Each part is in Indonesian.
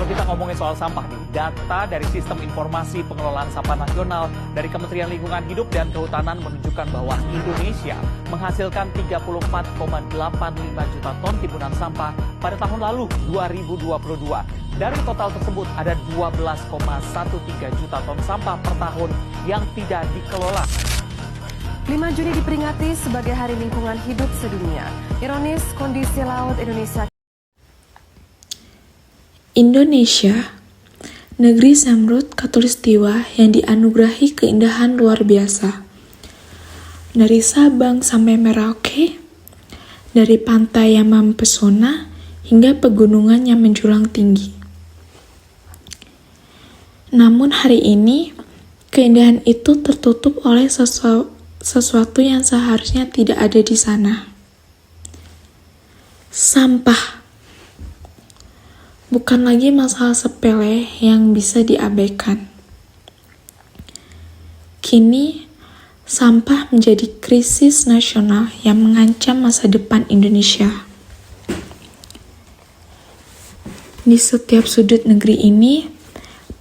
Kalau kita ngomongin soal sampah nih, data dari Sistem Informasi Pengelolaan Sampah Nasional dari Kementerian Lingkungan Hidup dan Kehutanan menunjukkan bahwa Indonesia menghasilkan 34,85 juta ton timbunan sampah pada tahun lalu 2022. Dari total tersebut ada 12,13 juta ton sampah per tahun yang tidak dikelola. 5 Juni diperingati sebagai Hari Lingkungan Hidup Sedunia. Ironis, kondisi laut Indonesia. Indonesia, negeri Zamrud Khatulistiwa yang dianugerahi keindahan luar biasa. Dari Sabang sampai Merauke, dari pantai yang mempesona hingga pegunungan yang menjulang tinggi. Namun hari ini, keindahan itu tertutup oleh sesuatu yang seharusnya tidak ada di sana. Sampah. Bukan lagi masalah sepele yang bisa diabaikan. Kini, sampah menjadi krisis nasional yang mengancam masa depan Indonesia. Di setiap sudut negeri ini,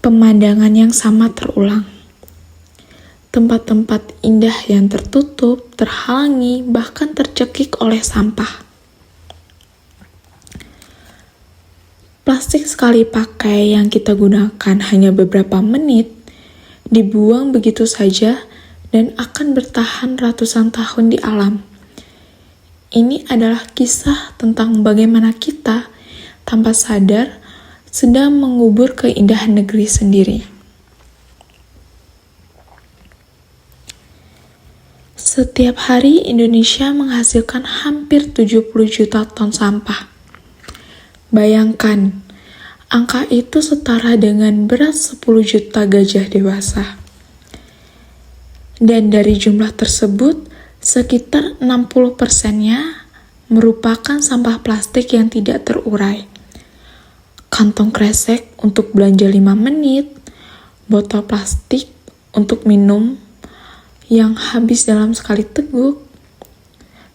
pemandangan yang sama terulang. Tempat-tempat indah yang tertutup, terhalangi, bahkan tercekik oleh sampah. Plastik sekali pakai yang kita gunakan hanya beberapa menit, dibuang begitu saja dan akan bertahan ratusan tahun di alam. Ini adalah kisah tentang bagaimana kita, tanpa sadar, sedang mengubur keindahan negeri sendiri. Setiap hari Indonesia menghasilkan hampir 70 juta ton sampah. Bayangkan, angka itu setara dengan berat 10 juta gajah dewasa. Dan dari jumlah tersebut, sekitar 60%-nya merupakan sampah plastik yang tidak terurai. Kantong kresek untuk belanja 5 menit, botol plastik untuk minum yang habis dalam sekali teguk,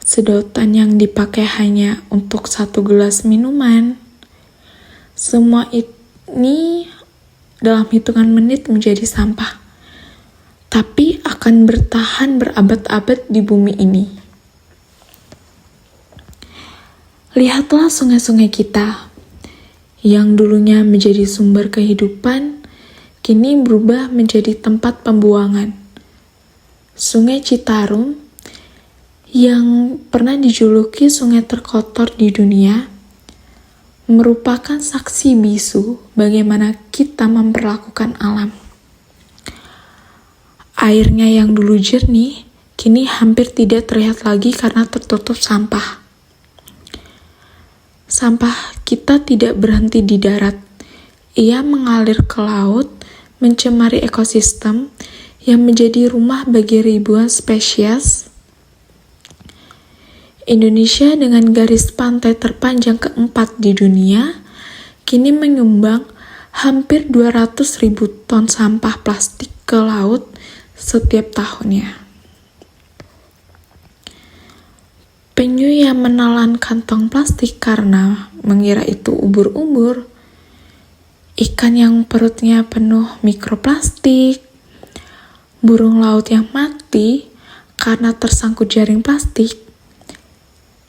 sedotan yang dipakai hanya untuk 1 gelas minuman. Semua ini dalam hitungan menit menjadi sampah, tapi akan bertahan berabad-abad di bumi ini. Lihatlah sungai-sungai kita, yang dulunya menjadi sumber kehidupan, kini berubah menjadi tempat pembuangan. Sungai Citarum, yang pernah dijuluki sungai terkotor di dunia, merupakan saksi bisu bagaimana kita memperlakukan alam. Airnya yang dulu jernih, kini hampir tidak terlihat lagi karena tertutup sampah. Sampah kita tidak berhenti di darat. Ia mengalir ke laut, mencemari ekosistem yang menjadi rumah bagi ribuan spesies. Indonesia dengan garis pantai terpanjang keempat di dunia, kini menyumbang hampir 200.000 ton sampah plastik ke laut setiap tahunnya. Penyu yang menelan kantong plastik karena mengira itu ubur-ubur, ikan yang perutnya penuh mikroplastik, burung laut yang mati karena tersangkut jaring plastik.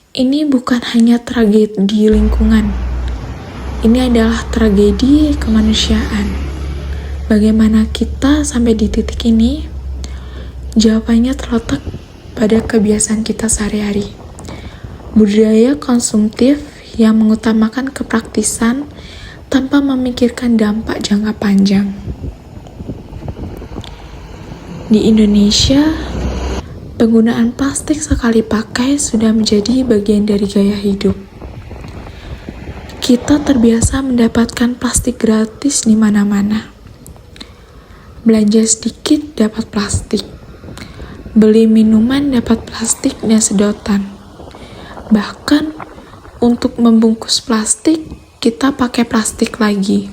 Ini bukan hanya tragedi lingkungan, ini adalah tragedi kemanusiaan. Bagaimana kita sampai di titik ini? Jawabannya terletak pada kebiasaan kita sehari-hari. Budaya konsumtif yang mengutamakan kepraktisan tanpa memikirkan dampak jangka panjang. Di Indonesia, penggunaan plastik sekali pakai sudah menjadi bagian dari gaya hidup. Kita terbiasa mendapatkan plastik gratis di mana-mana. Belanja sedikit dapat plastik. Beli minuman dapat plastik dan sedotan. Bahkan untuk membungkus plastik, kita pakai plastik lagi.